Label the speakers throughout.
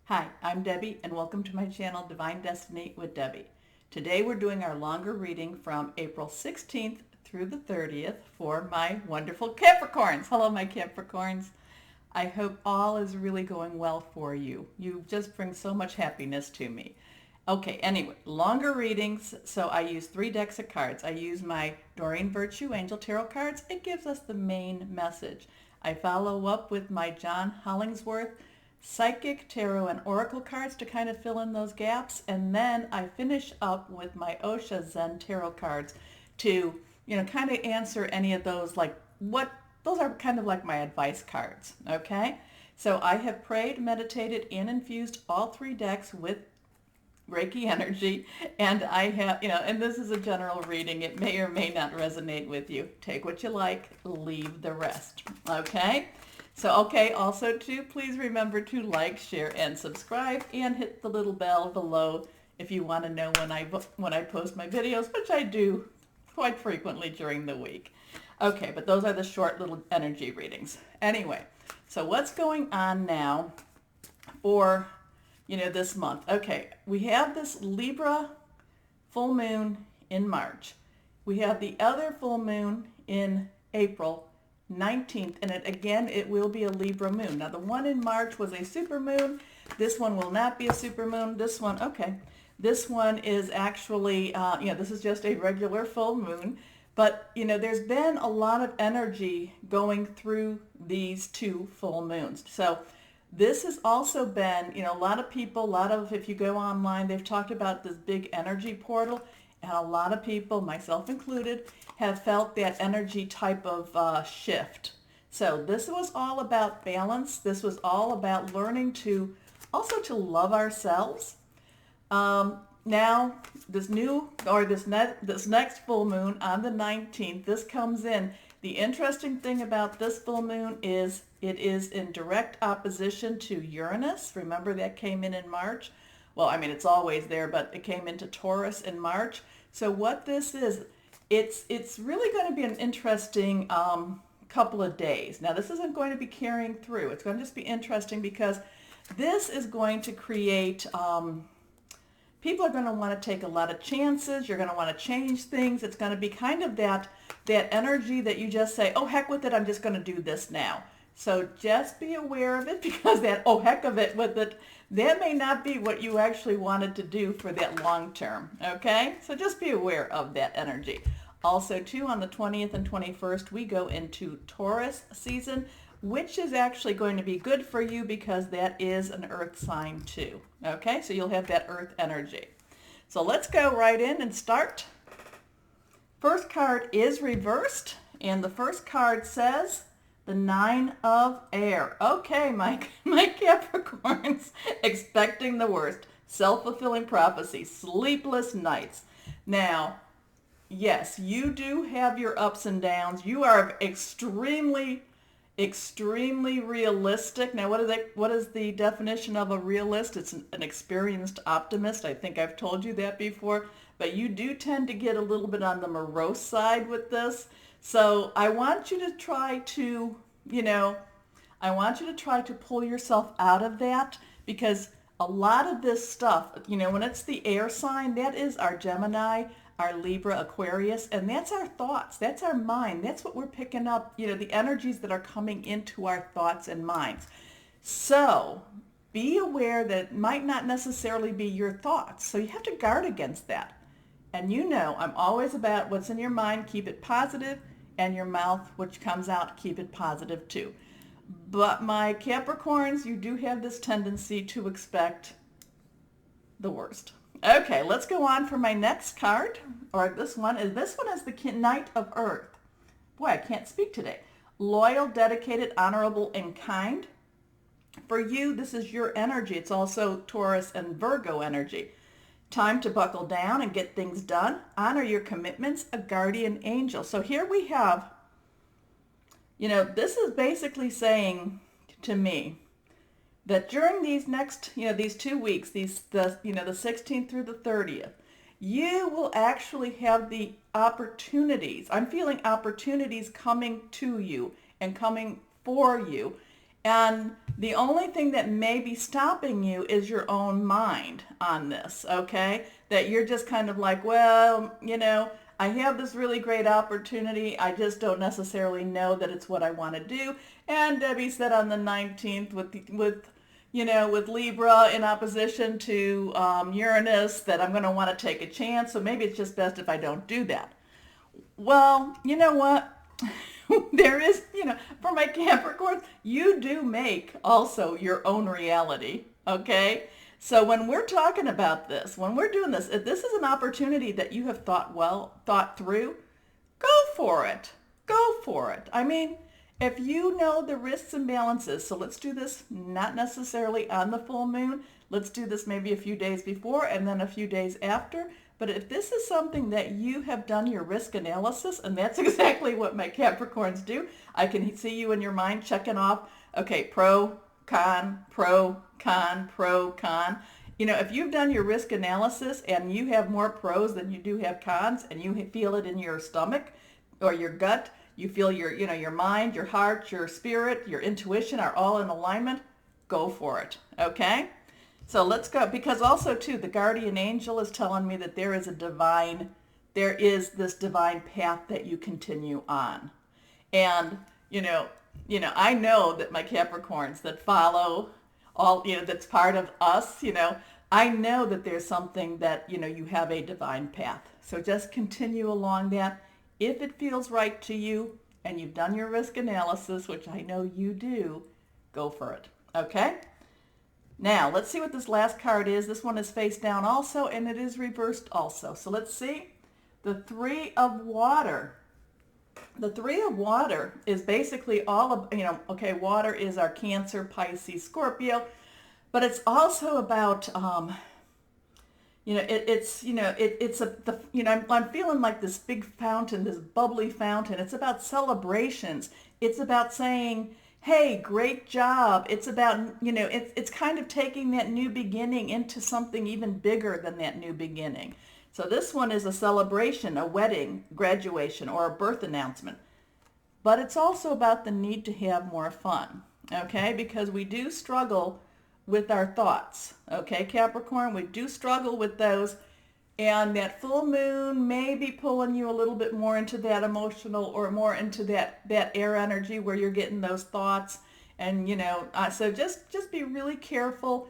Speaker 1: Hi, I'm Debbie and welcome to my channel Divine Destiny with Debbie. Today we're doing our longer reading from April 16th through the 30th for my wonderful Capricorns. Hello my Capricorns. I hope all is really going well for you. You just bring so much happiness to me. Okay, anyway, longer readings, so I use 3 decks of cards. I use my Doreen Virtue Angel Tarot cards. It gives us the main message. I follow up with my John Hollingsworth Psychic Tarot and Oracle cards to kind of fill in those gaps, and then I finish up with my Osha Zen Tarot cards to, kind of answer any of those, those are kind of like my advice cards, okay? So I have prayed, meditated, and infused all 3 decks with Reiki energy, and I have, and this is a general reading. It may or may not resonate with you. Take what you like, leave the rest, okay? So, okay, also too, please remember to like, share, and subscribe, and hit the little bell below if you want to know when I post my videos, which I do quite frequently during the week. Okay, but those are the short little energy readings. Anyway, so what's going on now for this month? Okay, we have this Libra full moon in March. We have the other full moon in April 19th, and it will be a Libra moon. Now, the one in March was a super moon. This one will not be a super moon. This one is actually, this is just a regular full moon. But, there's been a lot of energy going through these 2 full moons. So this has also been, a lot of people, if you go online, they've talked about this big energy portal, and a lot of people, myself included, have felt that energy type of shift. So this was all about balance. This was all about learning to love ourselves. Now, this next full moon on the 19th, this comes in. The interesting thing about this full moon is it is in direct opposition to Uranus. Remember that came in March? Well, I mean, it's always there, but it came into Taurus in March. So what this is, it's really going to be an interesting couple of days. Now, this isn't going to be carrying through. It's going to just be interesting because this is going to create, people are going to want to take a lot of chances. You're going to want to change things. It's going to be kind of that energy that you just say, oh, heck with it, I'm just going to do this now. So just be aware of it, because that, oh, heck of it with it, that may not be what you actually wanted to do for that long term, okay? So just be aware of that energy. Also, too, on the 20th and 21st, we go into Taurus season, which is actually going to be good for you because that is an earth sign too, okay? So you'll have that earth energy. So let's go right in and start. First card is reversed, and the first card says the 9 of air. Okay, my Capricorns, expecting the worst. Self-fulfilling prophecy, sleepless nights. Now, yes, you do have your ups and downs. You are extremely realistic. Now, what is the definition of a realist? It's an experienced optimist. I think I've told you that before. But you do tend to get a little bit on the morose side with this. So I want you to try to, pull yourself out of that, because a lot of this stuff, when it's the air sign, that is our Gemini, our Libra, Aquarius, and that's our thoughts. That's our mind. That's what we're picking up, the energies that are coming into our thoughts and minds. So be aware that it might not necessarily be your thoughts. So you have to guard against that. And I'm always about what's in your mind, keep it positive, and your mouth, which comes out, keep it positive too. But my Capricorns, you do have this tendency to expect the worst. Okay, let's go on for my next card, or this one is the Knight of Earth. Boy, I can't speak today. Loyal, dedicated, honorable, and kind. For you, this is your energy. It's also Taurus and Virgo energy. Time to buckle down and get things done. Honor your commitments, a guardian angel. So here we have, this is basically saying to me that during these next, these 2 weeks, the 16th through the 30th, you will actually have the opportunities. I'm feeling opportunities coming to you and coming for you. And The only thing that may be stopping you is your own mind on this, okay? That you're just kind of like, well, I have this really great opportunity. I just don't necessarily know that it's what I want to do. And Debbie said on the 19th with Libra in opposition to Uranus that I'm going to want to take a chance. So maybe it's just best if I don't do that. Well, you know what? There is, for my Capricorns, you do make also your own reality, okay? So when we're talking about this, when we're doing this, if this is an opportunity that you have thought through, go for it. Go for it. I mean, if you know the risks and balances, so let's do this not necessarily on the full moon. Let's do this maybe a few days before and then a few days after. But if this is something that you have done your risk analysis, and that's exactly what my Capricorns do, I can see you in your mind checking off, okay, pro, con, pro, con, pro, con. If you've done your risk analysis and you have more pros than you do have cons, and you feel it in your stomach or your gut, you feel your mind, your heart, your spirit, your intuition are all in alignment, go for it, okay? So let's go, because also too, the guardian angel is telling me that there is this divine path that you continue on. And, I know that my Capricorns that follow all, that's part of us, I know that there's something that, you have a divine path. So just continue along that. If it feels right to you and you've done your risk analysis, which I know you do, go for it. Okay? Now, let's see what this last card is. This one is face down also, and it is reversed also. So let's see. The Three of Water. The Three of Water is basically all of, okay, water is our Cancer, Pisces, Scorpio, but it's also about, I'm feeling like this big fountain, this bubbly fountain. It's about celebrations. It's about saying, hey, great job. It's about, it's kind of taking that new beginning into something even bigger than that new beginning. So this one is a celebration, a wedding, graduation, or a birth announcement. But it's also about the need to have more fun, okay? Because we do struggle with our thoughts, okay, Capricorn? We do struggle with those. And that full moon may be pulling you a little bit more into that emotional or more into that air energy where you're getting those thoughts. And, so just be really careful.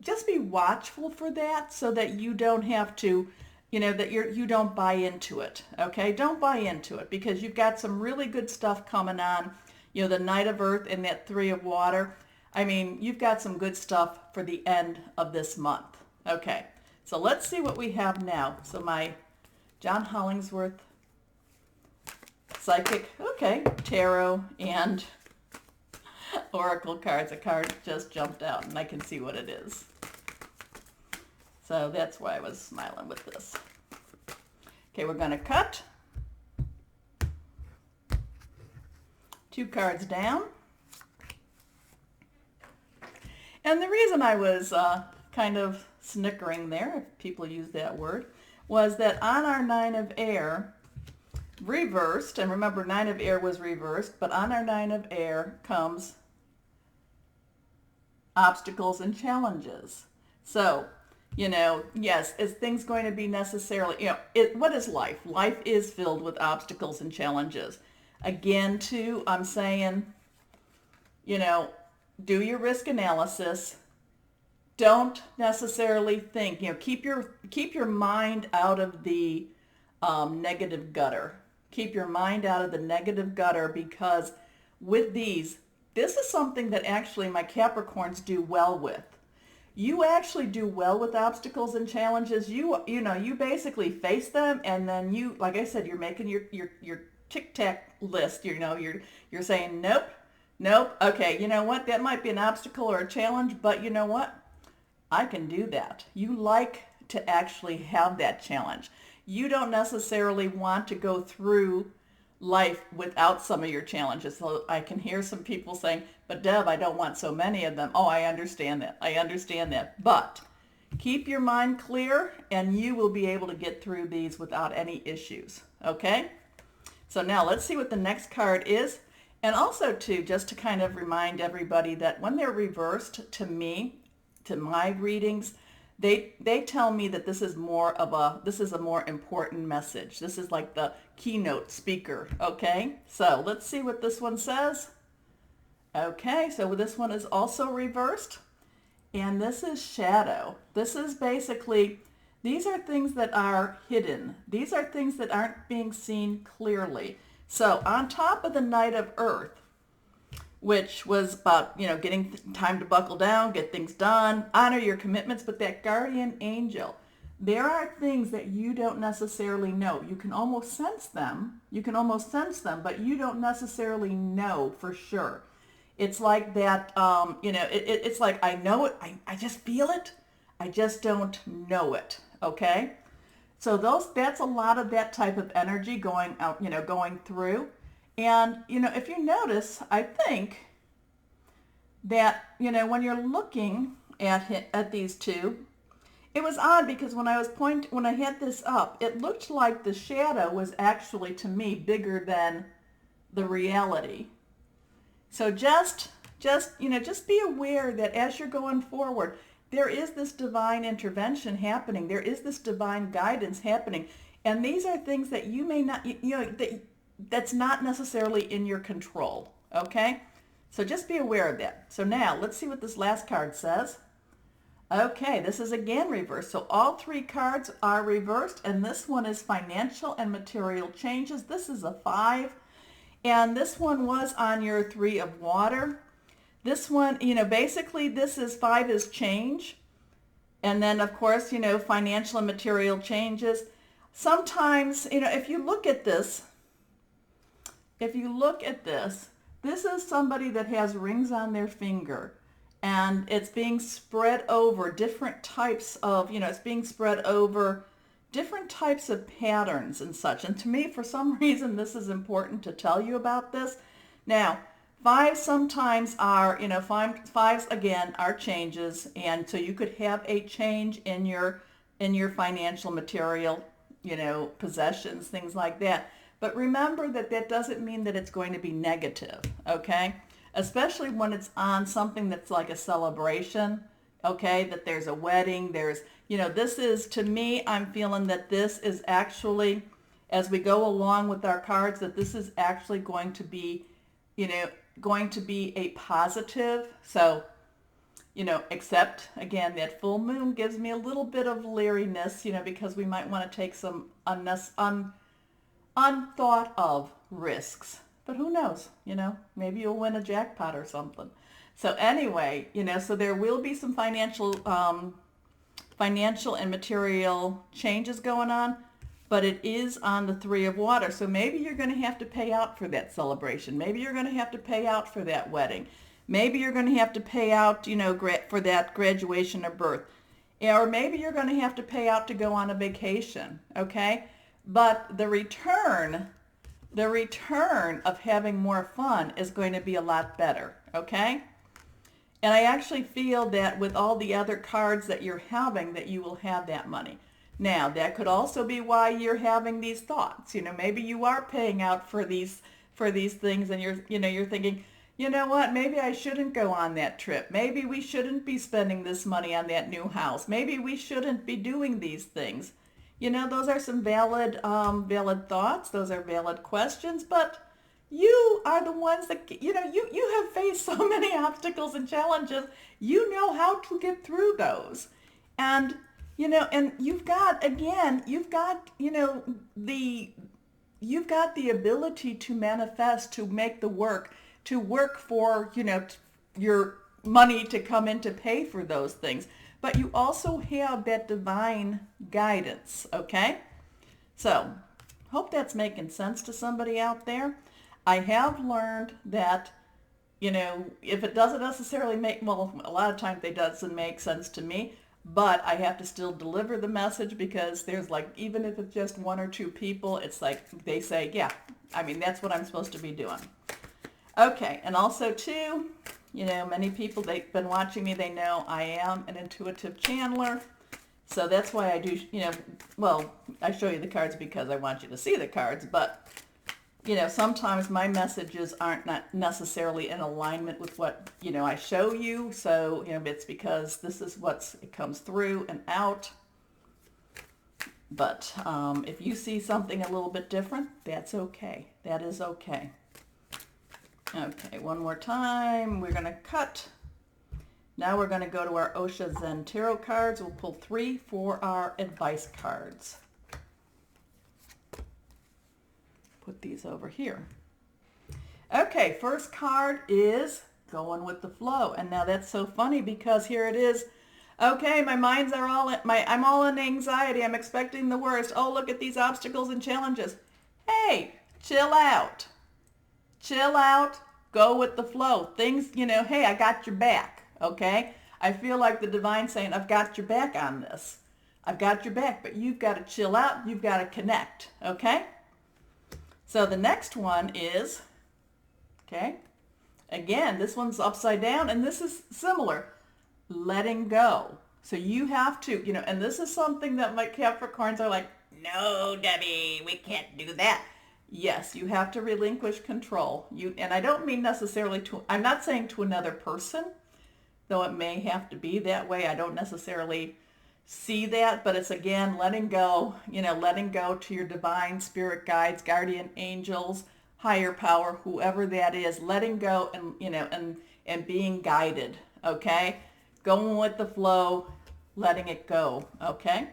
Speaker 1: Just be watchful for that so that you don't have to, that you don't buy into it. Okay, don't buy into it because you've got some really good stuff coming on. The Knight of Earth and that Three of Water. I mean, you've got some good stuff for the end of this month. Okay. So let's see what we have now. So my John Hollingsworth Psychic, okay, Tarot and Oracle cards. A card just jumped out and I can see what it is. So that's why I was smiling with this. Okay, we're going to cut. 2 cards down. And the reason I was kind of snickering there, if people use that word, was that on our Nine of Air, reversed, and remember Nine of Air was reversed, but on our Nine of Air comes obstacles and challenges. So, yes, is things going to be necessarily, what is life? Life is filled with obstacles and challenges. Again, too, I'm saying, do your risk analysis. Don't necessarily think, keep your mind out of the negative gutter. Keep your mind out of the negative gutter because with this is something that actually my Capricorns do well with. You actually do well with obstacles and challenges. You basically face them and then you, like I said, you're making your tic-tac list. You're saying, nope. Okay, you know what? That might be an obstacle or a challenge, but you know what? I can do that. You like to actually have that challenge. You don't necessarily want to go through life without some of your challenges. So I can hear some people saying, but Deb, I don't want so many of them. Oh, I understand that. But keep your mind clear and you will be able to get through these without any issues. Okay? So now let's see what the next card is. And also too, just to kind of remind everybody that when they're reversed to me, to my readings, they tell me that this is a more important message. This is like the keynote speaker, okay? So let's see what this one says. Okay, so this one is also reversed, and this is shadow. This is basically, these are things that are hidden. These are things that aren't being seen clearly. So on top of the Knight of Earth, which was about, getting time to buckle down, get things done, honor your commitments, but that guardian angel, there are things that you don't necessarily know. You can almost sense them. But you don't necessarily know for sure. It's like that, it's like, I know it, I just feel it. I just don't know it, okay? So that's a lot of that type of energy going out, going through. And, if you notice, I think that, when you're looking at these two, it was odd because when I had this up, it looked like the shadow was actually, to me, bigger than the reality. So just be aware that as you're going forward, there is this divine intervention happening. There is this divine guidance happening. And these are things that you may not, that's not necessarily in your control, okay? So just be aware of that. So now let's see what this last card says. Okay, this is again reversed. So all three cards are reversed, and this one is financial and material changes. This is a 5, and this one was on your 3 of water. This one, basically this is 5 is change. And then of course, financial and material changes. Sometimes, if you look at this, this is somebody that has rings on their finger, and it's being spread over different types of, it's being spread over different types of patterns and such. And to me, for some reason, this is important to tell you about this. Now, 5s sometimes are, fives again are changes, and so you could have a change in your financial material, possessions, things like that. But remember that doesn't mean that it's going to be negative, okay? Especially when it's on something that's like a celebration, okay? That there's a wedding, this is, to me, I'm feeling that this is actually, as we go along with our cards, that this is actually going to be, a positive. So, except, again, that full moon gives me a little bit of leeriness, because we might want to take some unthought of risks. But who knows, maybe you'll win a jackpot or something. So anyway, so there will be some financial and material changes going on, but it is on the 3 of water. So maybe you're going to have to pay out for that celebration. Maybe you're going to have to pay out for that wedding. Maybe you're going to have to pay out, for that graduation or birth. Or maybe you're going to have to pay out to go on a vacation, okay? But the return of having more fun is going to be a lot better, okay? And I actually feel that with all the other cards that you're having, that you will have that money. Now, that could also be why you're having these thoughts. Maybe you are paying out for these things, and you're thinking, you know what, maybe I shouldn't go on that trip. Maybe we shouldn't be spending this money on that new house. Maybe we shouldn't be doing these things. Those are some valid thoughts. Those are valid questions, but you are the ones that, you have faced so many obstacles and challenges. You know how to get through those. And, and you've got the ability to manifest, to make the work, to work for, your money to come in to pay for those things. But you also have that divine guidance, okay? So, hope that's making sense to somebody out there. I have learned that, if it doesn't necessarily make, well, a lot of times it doesn't make sense to me, but I have to still deliver the message, because there's even if it's just 1 or 2 people, it's like they say, yeah, that's what I'm supposed to be doing. Okay, and also too, many people, they've been watching me, they know I am an intuitive channeler. So that's why I do, I show you the cards because I want you to see the cards. But, sometimes my messages aren't not necessarily in alignment with what, I show you. So, it's because this is it comes through and out. But if you see something a little bit different, that's okay. That is okay. Okay, one more time. We're going to cut. Now we're going to go to our Osha Zen Tarot cards. We'll pull 3 for our advice cards. Put these over here. Okay, first card is going with the flow. And now that's so funny because here it is. Okay, my minds are I'm all in anxiety. I'm expecting the worst. Oh, look at these obstacles and challenges. Hey, chill out. Chill out. Go with the flow. Things, hey, I got your back. Okay? I feel like the divine saying, I've got your back on this. I've got your back, but you've got to chill out. You've got to connect. Okay? So the next one is, okay, again, this one's upside down, and this is similar. Letting go. So you have to, and this is something that my Capricorns are like, no, Debbie, we can't do that. Yes, you have to relinquish control. And I don't mean necessarily I'm not saying to another person, though it may have to be that way. I don't necessarily see that, but it's again, letting go, letting go to your divine spirit guides, guardian angels, higher power, whoever that is, letting go and being guided, okay? Going with the flow, letting it go, okay?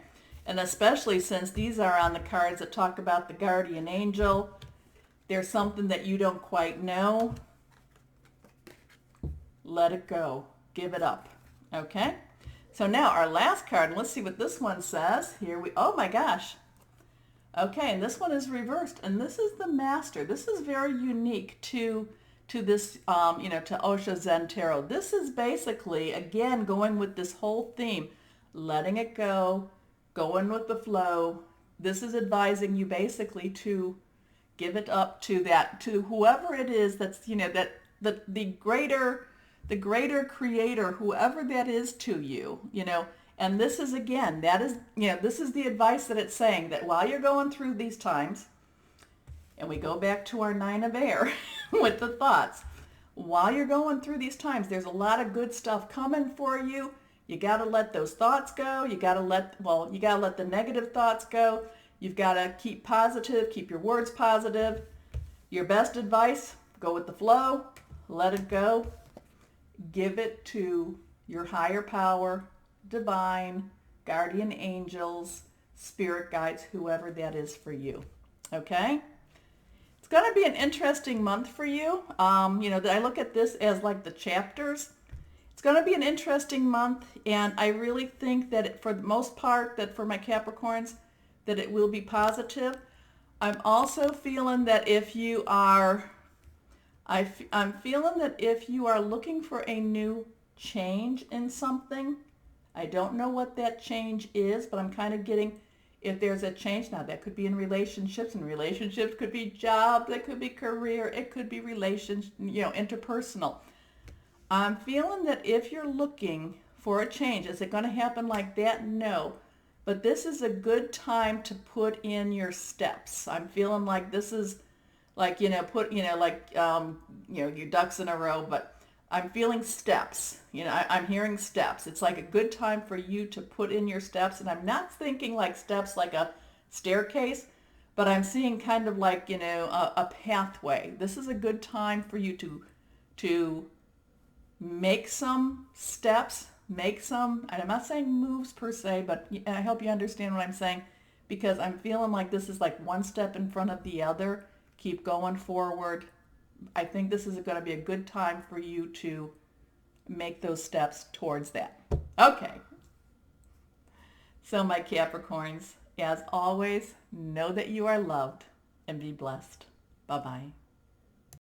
Speaker 1: And especially since these are on the cards that talk about the guardian angel, there's something that you don't quite know. Let it go. Give it up, okay? So now our last card, and let's see what this one says. Oh my gosh. Okay, and this one is reversed, and this is the Master. This is very unique to this, to Osha Zen Tarot. This is basically, again, going with this whole theme, letting it go, going with the flow. This is advising you basically to give it up to whoever it is that's, the greater creator, whoever that is to you, and this is, again, this is the advice that it's saying, that while you're going through these times, and we go back to our 9 of air with the thoughts. While you're going through these times, there's a lot of good stuff coming for you. You got to let those thoughts go. You got to let the negative thoughts go. You've got to keep positive, keep your words positive. Your best advice, go with the flow, let it go. Give it to your higher power, divine, guardian angels, spirit guides, whoever that is for you. Okay? It's going to be an interesting month for you. I look at this as like the chapters. It's going to be an interesting month, and I really think that for the most part, that for my Capricorns, that it will be positive. I'm also feeling that if you are, I'm feeling that if you are looking for a new change in something, I don't know what that change is, but I'm kind of getting, if there's a change now, that could be in relationships, and relationships could be jobs, it could be career, it could be relations, interpersonal. I'm feeling that if you're looking for a change, is it going to happen like that? No. But this is a good time to put in your steps. I'm feeling like this is like, your ducks in a row, but I'm feeling steps. I'm hearing steps. It's like a good time for you to put in your steps. And I'm not thinking like steps like a staircase, but I'm seeing kind of like, a pathway. This is a good time for you to make some steps, and I'm not saying moves per se, but I hope you understand what I'm saying, because I'm feeling like this is like one step in front of the other. Keep going forward. I think this is going to be a good time for you to make those steps towards that. Okay. So my Capricorns, as always, know that you are loved and be blessed. Bye-bye.